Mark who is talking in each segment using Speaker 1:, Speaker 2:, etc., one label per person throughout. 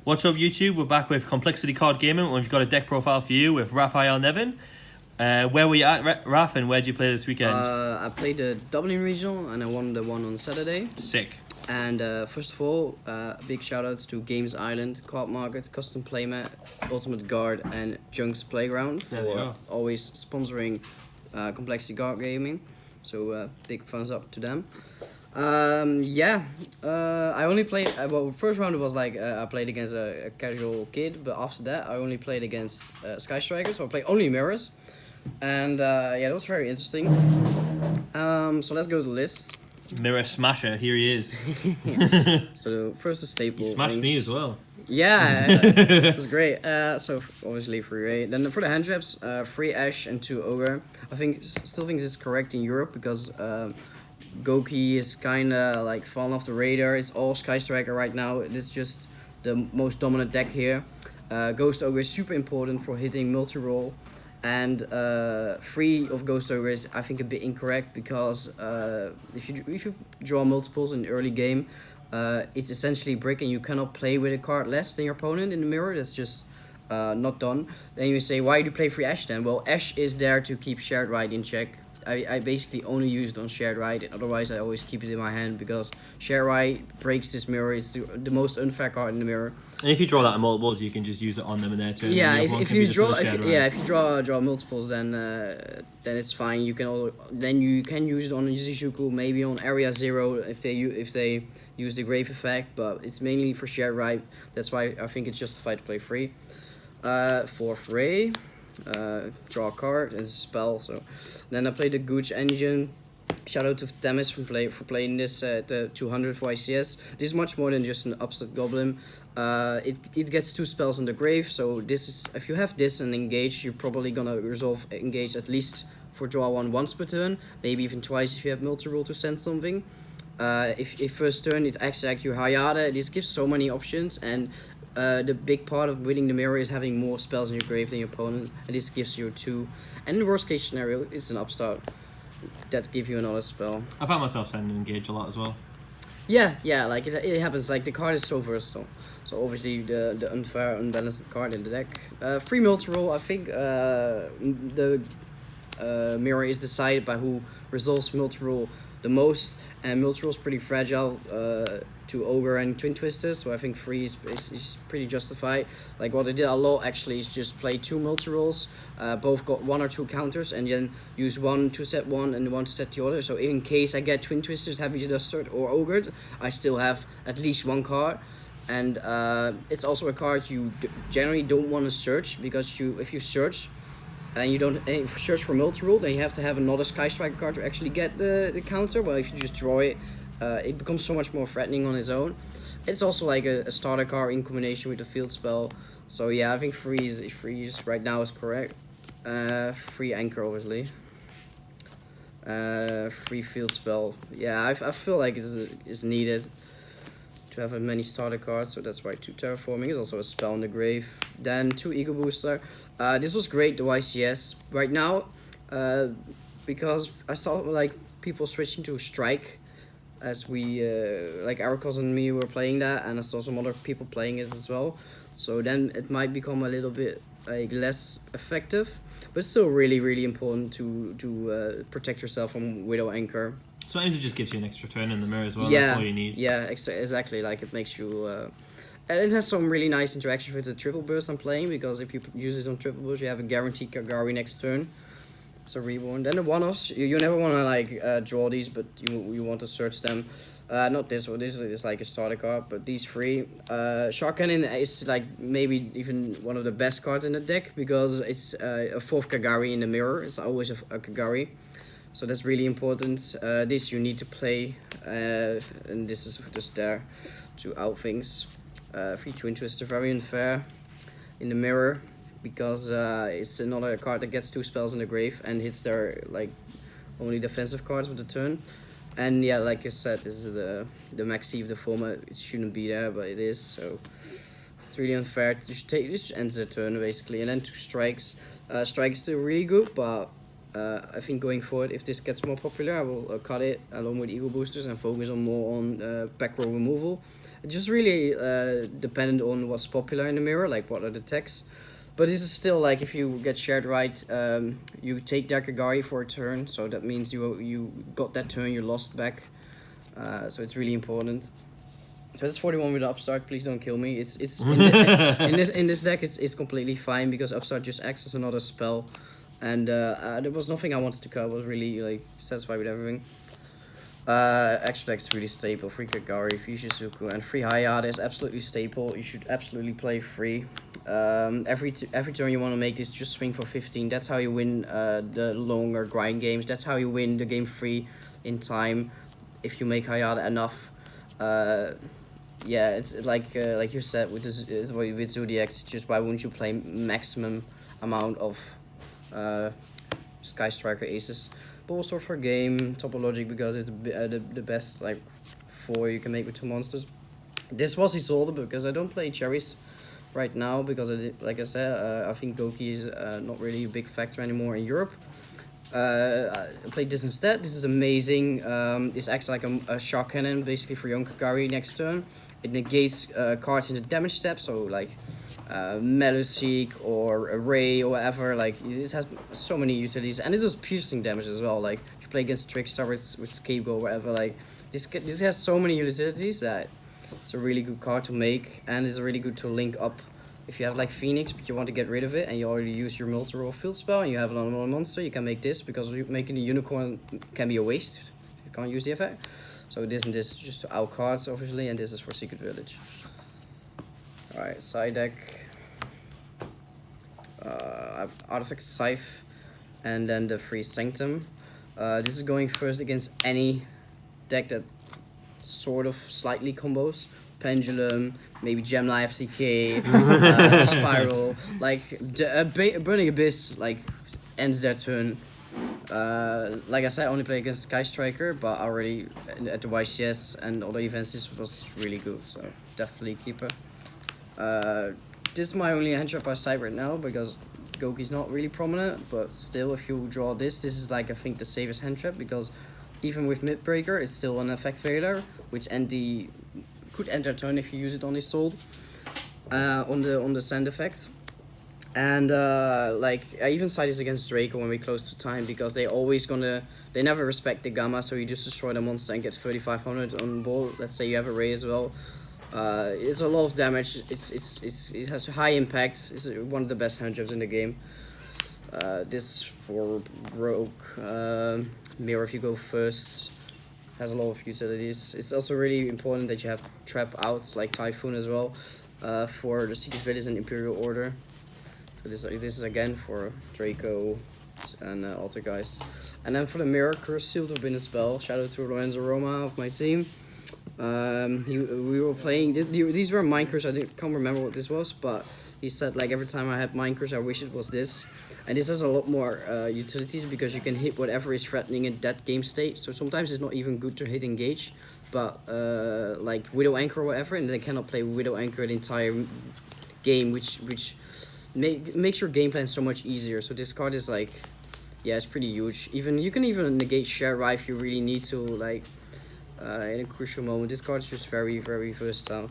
Speaker 1: What's up, YouTube? We're back with Complexity Card Gaming, and we've got a deck profile for you with Raphael Neven. Where were you at, Raph, and where did you play this weekend?
Speaker 2: I played the Dublin regional, and I won the one on Saturday.
Speaker 1: Sick.
Speaker 2: And first of all, big shout outs to Games Island, Card Market, Custom Playmat, Ultimate Guard, and Junk's Playground for always sponsoring Complexity Card Gaming. So big thumbs up to them. I only played, first round was like I played against a casual kid, but after that I only played against Sky Strikers, so I played only mirrors. And that was very interesting. So let's go to the list.
Speaker 1: Mirror Smasher, here he is.
Speaker 2: So first the staple.
Speaker 1: He smashed me as well.
Speaker 2: Yeah, it was great. So obviously free rate. Then for the hand traps, 3 Ash and 2 Ogre. I still think this is correct in Europe because Goki is kinda like falling off the radar. It's all Sky Striker right now. It's just the most dominant deck here. Ghost Ogre is super important for hitting multi-roll. And 3 of Ghost Ogre is, I think, a bit incorrect because if you draw multiples in the early game, it's essentially brick and you cannot play with a card less than your opponent in the mirror. That's just not done. Then you say, why do you play 3 Ash then? Well, Ash is there to keep Shared Right in check. I basically only use it on Shared Right, otherwise I always keep it in my hand because Shared Right breaks this mirror. It's the most unfair card in the mirror.
Speaker 1: And if you draw that in multiples, you can just use it on them in their turn.
Speaker 2: Yeah, if you draw multiples, then it's fine. You can you can use it on WCQ, maybe on Area 0 if they use the Grave effect, but it's mainly for Shared Right. That's why I think it's justified to play 3. 4 Ray. Draw a card and spell. So then I played the Gooch Engine. Shout out to Temis for playing this at 200 for ICS. This is much more than just an upset goblin. It gets 2 spells in the grave. So this is, if you have this and engage, you're probably gonna resolve engage at least for draw 1 once per turn, maybe even twice if you have multi-roll to send something. If first turn it acts like your Hayata. This gives so many options, and the big part of winning the mirror is having more spells in your grave than your opponent, and this gives you 2. And in the worst case scenario, it's an upstart that gives you another spell.
Speaker 1: I found myself sending engage a lot as well.
Speaker 2: Yeah, like it happens. Like the card is so versatile. So obviously the unfair, unbalanced card in the deck. 3 multi-roll. I think the mirror is decided by who resolves multi-roll the most, and multi-roll is pretty fragile to Ogre and Twin Twisters, so I think 3 is pretty justified. Like what I did a lot actually is just play 2 multi-rolls, both got 1 or 2 counters, and then use 1 to set one and 1 to set the other. So in case I get Twin Twisters, Heavy Dustered, or Ogred, I still have at least 1 card. And it's also a card you generally don't want to search, because if you search and you don't search for multi-roll, then you have to have another Sky Striker card to actually get the counter. Well, if you just draw it, it becomes so much more threatening on its own. It's also like a starter card in combination with the field spell. So yeah, I think 3 is right now is correct. 3 Anchor obviously. 3 field spell. Yeah, I feel like it's needed to have as many starter cards, so that's why 2 Terraforming is also a spell in the grave. Then 2 Ego Booster. This was great, the YCS. Right now, because I saw like people switching to Strike, as we like our cousin and me were playing that, and I saw some other people playing it as well. So then it might become a little bit like less effective, but still really important to protect yourself from Widow Anchor.
Speaker 1: Sometimes it just gives you an extra turn in the mirror as well.
Speaker 2: Yeah,
Speaker 1: that's all you need.
Speaker 2: Yeah, exactly. Like it makes you. And it has some really nice interaction with the triple burst I'm playing, because if you use it on triple burst, you have a guaranteed Kagari next turn. It's a reborn. Then the one-offs, you never want to like draw these, but you want to search them. Not this one. This is like a starter card, but these 3. Shark Cannon is like maybe even one of the best cards in the deck, because it's a 4th Kagari in the mirror. It's always a Kagari, so that's really important. This you need to play, and this is just there to out things. 3 Twin Twister, very unfair in the mirror, because it's another card that gets 2 spells in the grave and hits their like only defensive cards with the turn. And yeah, like I said, this is the maxi of the format. It shouldn't be there, but it is, so it's really unfair. This ends the turn basically. And then 2 strikes. Strike is still really good, but I think going forward, if this gets more popular, I will cut it along with Ego Boosters and focus on more on back row removal. It's just really dependent on what's popular in the mirror, like what are the techs. But this is still like if you get shared right, you take Dakagari for a turn, so that means you got that turn, you lost back. So it's really important. So it's 41 with upstart. Please don't kill me. It's in this deck it's completely fine because upstart just acts as another spell, and there was nothing I wanted to cut. I was really like satisfied with everything. Extra deck's really staple. Free Kagari, free Shizuku, and free Hayate is absolutely staple. You should absolutely play free. Every turn you want to make this, just swing for 15. That's how you win the longer grind games. That's how you win the game free in time. If you make Hayate enough. Yeah, it's like you said with this with Zodiacs. Just why wouldn't you play maximum amount of Sky Striker aces? Ball Sword for game, Topologic because it's the best like 4 you can make with 2 monsters. This was Isolde because I don't play cherries right now because like I said, I think Goki is not really a big factor anymore in Europe. I played this instead. This is amazing. This acts like a shock cannon basically for Yonkagari next turn. It negates cards in the damage step, so like Meluseek or Array or whatever. Like this has so many utilities, and it does piercing damage as well. Like if you play against Trickstar with Scapegoat or whatever, like this has so many utilities that it's a really good card to make, and it's really good to link up. If you have like Phoenix, but you want to get rid of it, and you already use your multi-roll field spell, and you have another monster, you can make this because making the unicorn can be a waste. You can't use the effect. So this and this just to out cards, obviously, and this is for Secret Village. Alright, side deck. Artifact Scythe, and then the free Sanctum. This is going first against any deck that sort of slightly combos. Pendulum, maybe Gemini FTK, Spiral, like Burning Abyss, like ends their turn. Like I said, I only play against Sky Striker, but already at the YCS and other events this was really good, so definitely keep it. This is my only hand trap by side right now because Goki's not really prominent, but still if you draw this is like I think the safest hand trap because even with Midbreaker it's still an effect failure, which could end their turn if you use it on his soul on the sand effect. And like I even side this against Draco when we close to time because they never respect the gamma, so you just destroy the monster and get 3500 on board. Let's say you have a Ray as well. It's a lot of damage. It has a high impact. It's one of the best hand traps in the game. This for Rogue Mirror if you go first. Has a lot of utilities. It's also really important that you have trap outs like Typhoon as well for the Secret Village and Imperial Order. So this is again for Draco and Altergeist. And then for the Mirror, Curse Sealed have been a spell. Shout out to Lorenzo Roma of my team. We were playing, these were Minecraft, I can't remember what this was, but he said like every time I had Minecraft I wish it was this. And this has a lot more utilities because you can hit whatever is threatening in that game state. So sometimes it's not even good to hit engage, but like Widow Anchor or whatever, and they cannot play Widow Anchor the entire game, which makes your game plan so much easier. So this card is like, yeah, it's pretty huge. You can even negate Share Ride if you really need to, like in a crucial moment. This card is just very, very versatile.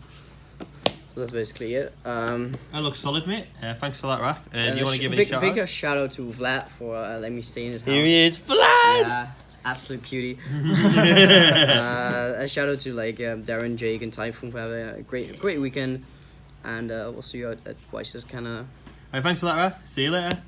Speaker 2: So that's basically it.
Speaker 1: That looks solid, mate. Thanks for that, Raph. Do you want to give any shout
Speaker 2: big shout out to Vlad for letting me stay in his house.
Speaker 1: Here he is, Vlad!
Speaker 2: Yeah, absolute cutie. A shout out to like Darren, Jake, and Typhoon for having a great weekend. And we'll see you at Watch This Kinda.
Speaker 1: Alright, thanks for that, Raph. See you later.